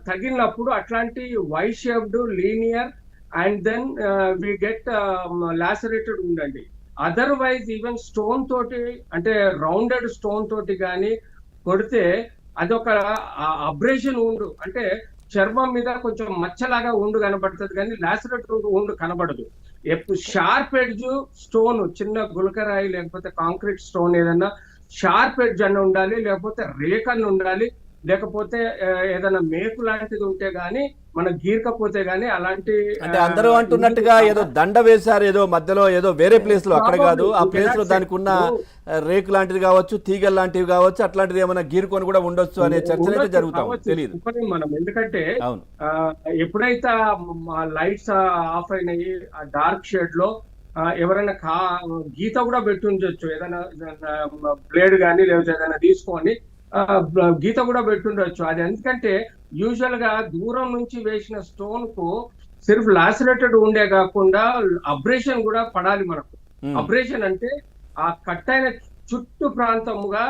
తగిలినప్పుడు అట్లాంటి Y shaped linear and then we get lacerated ఉండండి. అదర్వైజ్ ఈవెన్ స్టోన్ తోటి అంటే రౌండెడ్ స్టోన్ తోటి కానీ కొడితే అదొక అబ్రేషన్ ఉండు అంటే చర్మం మీద కొంచెం మచ్చలాగా ఉండు కనబడుతుంది కానీ లాసరేటెడ్ ఉండు కనబడదు. ఎప్పుడు షార్ప్ ఎడ్జ్ స్టోన్ చిన్న గులకరాయి లేకపోతే కాంక్రీట్ స్టోన్ ఏదన్నా షార్ప్ ఎడ్జ్ అన్న ఉండాలి, లేకపోతే రేకన్ను ఉండాలి, లేకపోతే ఏదైనా మేకు లాంటిది ఉంటే గానీ మనం గీరకపోతే గానీ అలాంటి అంటే అందరూ అంటున్నట్టుగా ఏదో దండ వేశారు ఏదో మధ్యలో ఏదో వేరే ప్లేస్ లో, అక్కడ కాదు ఆ ప్లేస్ లో దానికి ఉన్న రేకు లాంటిది కావచ్చు, తీగలు లాంటివి కావచ్చు, అట్లాంటిది ఏమైనా గీరుకొని కూడా ఉండొచ్చు అనే చర్చలు అయితే జరుగుతాం తెలియదు మనం. ఎందుకంటే ఎప్పుడైతే లైట్స్ ఆఫ్ అయినాయి ఆ డార్క్ షేడ్ లో ఎవరైనా గీత కూడా పెట్టి ఉంచవచ్చు, ఏదైనా బ్లేడ్ కానీ లేకపోతే ఏదైనా తీసుకొని గీత కూడా పెట్టుండొచ్చు. అది ఎందుకంటే యూజువల్ గా దూరం నుంచి వేసిన స్టోన్ కు సిర్ఫ్ లాసరేటెడ్ ఉండే కాకుండా అబ్రేషన్ కూడా పడాలి మనకు. అబ్రేషన్ అంటే ఆ కట్ అయిన చుట్టూ ప్రాంతముగా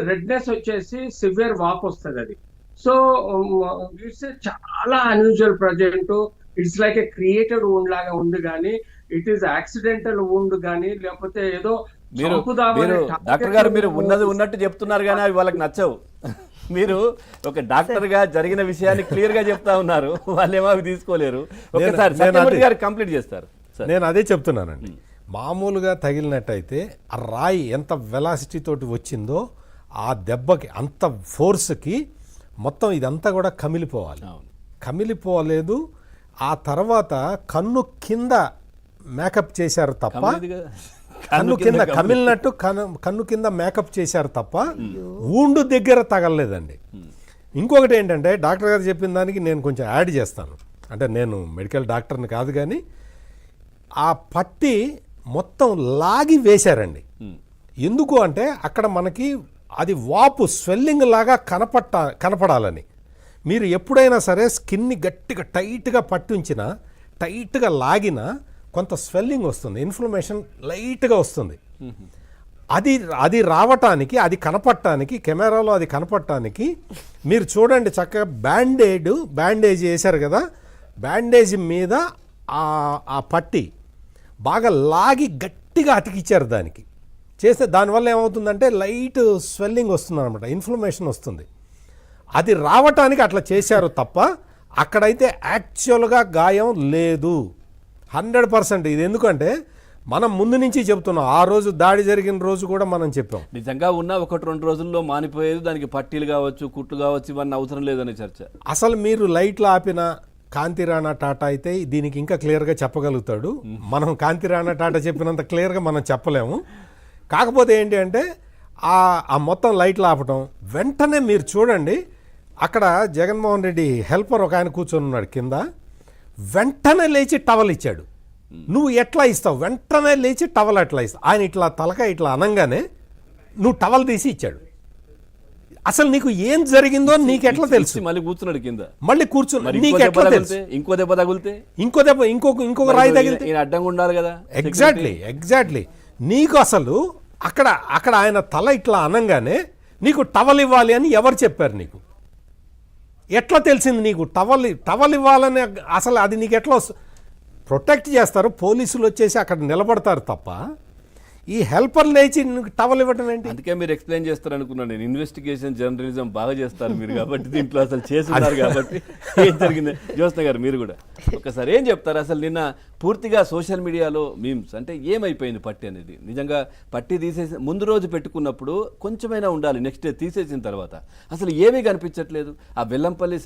రెడ్నెస్ వచ్చేసి సివియర్ వాప్ వస్తుంది అది. సో ఇట్స్ చాలా unusual present. It's like A created wound లాగా ఉంది కానీ ఇట్ ఈస్ యాక్సిడెంటల్ వూండ్ కానీ లేకపోతే ఏదో డాక్టర్ గారు మీరు ఉన్నది ఉన్నట్టు చెప్తున్నారు కానీ అవి వాళ్ళకి నచ్చవు. మీరు ఒక డాక్టర్ గా జరిగిన విషయాన్ని క్లియర్ గా చెప్తా ఉన్నారు, వాళ్ళేమో అవి తీసుకోలేరు. ఒకసారి సత్యమూర్తి గారు కంప్లీట్ చేస్తారు. నేను అదే చెప్తున్నానండి. మామూలుగా తగిలినట్టయితే ఆ రాయి ఎంత వెలాసిటీ తోటి వచ్చిందో ఆ దెబ్బకి అంత ఫోర్స్కి మొత్తం ఇదంతా కూడా కమిలిపోవాలి. కమిలిపోలేదు. ఆ తర్వాత కన్ను కింద మేకప్ చేశారు తప్ప, కన్ను కింద కమిలినట్టు కన్ను కింద మేకప్ చేశారు తప్ప ఊండు దగ్గర తగలలేదండి. ఇంకొకటి ఏంటంటే డాక్టర్ గారు చెప్పిన దానికి నేను కొంచెం యాడ్ చేస్తాను. అంటే నేను మెడికల్ డాక్టర్ని కాదు కానీ ఆ పట్టి మొత్తం లాగి వేశారండి. ఎందుకు అంటే అక్కడ మనకి అది వాపు స్వెల్లింగ్ లాగా కనపడాలని. మీరు ఎప్పుడైనా సరే స్కిన్ని గట్టిగా టైట్గా పట్టి ఉంచినా, టైట్గా లాగినా కొంత స్వెల్లింగ్ వస్తుంది, ఇన్ఫ్లమేషన్ లైట్గా వస్తుంది. అది రావటానికి, అది కనపడటానికి, కెమెరాలో అది కనపడటానికి మీరు చూడండి చక్కగా బ్యాండేజ్ వేశారు కదా, బ్యాండేజ్ మీద ఆ పట్టి బాగా లాగి గట్టిగా అతికిచ్చారు దానికి. చేస్తే దానివల్ల ఏమవుతుందంటే లైట్ స్వెల్లింగ్ వస్తుంది అనమాట, ఇన్ఫ్లమేషన్ వస్తుంది. అది రావటానికి అట్లా చేశారు తప్ప అక్కడైతే యాక్చువల్గా గాయం లేదు 100%. ఇది ఎందుకంటే మనం ముందు నుంచి చెప్తున్నాం, ఆ రోజు దాడి జరిగిన రోజు కూడా మనం చెప్పాం. నిజంగా ఉన్న 1-2 రోజుల్లో మానిపోయేది, దానికి పట్టీలు కావచ్చు, కుట్లు కావచ్చు, ఇవన్నీ అవసరం లేదనే చర్చ. అసలు మీరు లైట్లు ఆపిన కాంతిరాణా టాటా అయితే దీనికి ఇంకా క్లియర్గా చెప్పగలుగుతాడు. మనం కాంతిరాణా టాటా చెప్పినంత క్లియర్గా మనం చెప్పలేము. కాకపోతే ఏంటి అంటే ఆ మొత్తం లైట్లు ఆపటం, వెంటనే మీరు చూడండి అక్కడ జగన్మోహన్ రెడ్డి హెల్పర్ ఒక ఆయన కూర్చొని ఉన్నాడు కింద, వెంటనే లేచి టవల్ ఇచ్చాడు. నువ్వు ఎట్లా ఇస్తావు? వెంటనే లేచి టవల్ ఎట్లా ఇస్తావు? ఆయన ఇట్లా తలక ఇట్లా అనగానే నువ్వు టవల్ తీసి ఇచ్చాడు. అసలు నీకు ఏం జరిగిందో నీకు ఎట్లా తెలుసు? మళ్ళీ కూర్చున్నాడు కింద, మళ్ళీ కూర్చున్నాడు. నీకు ఎట్లా తెలుసు? ఇంకో దెబ్బ తగిలితే, ఇంకొక రాయి తగిలితే అడ్డంగా ఉండాలి కదా. ఎగ్జాక్ట్లీ నీకు అసలు అక్కడ ఆయన తల ఇట్లా అనంగానే నీకు టవల్ ఇవ్వాలి అని ఎవరు చెప్పారు? నీకు ఎట్లా తెలిసింది? నీకు టవల్ ఇవ్వాలని అసలు అది నీకు ఎట్లా ప్రొటెక్ట్ చేస్తారు? పోలీసులు వచ్చేసి అక్కడ నిలబడతారు తప్ప ఈ హెల్పర్ లేచి టవల్ ఇవ్వటం ఏంటి? అందుకే మీరు ఎక్స్ప్లెయిన్ చేస్తారు అనుకున్నాను నేను. ఇన్వెస్టిగేషన్ జర్నలిజం బాగా చేస్తారు మీరు కాబట్టి, దీంట్లో అసలు చేస్తున్నారు కాబట్టి ఏం జరిగింది. జ్యోత్స్న గారు మీరు కూడా ఒకసారి ఏం చెప్తారు? అసలు నిన్న పూర్తిగా సోషల్ మీడియాలో మీమ్స్ అంటే ఏమైపోయింది పట్టి అనేది. నిజంగా పట్టి తీసేసి ముందు రోజు పెట్టుకున్నప్పుడు కొంచెమైనా ఉండాలి, నెక్స్ట్ డే తీసేసిన తర్వాత అసలు ఏమీ కనిపించట్లేదు. ఆ బెల్లంపల్లి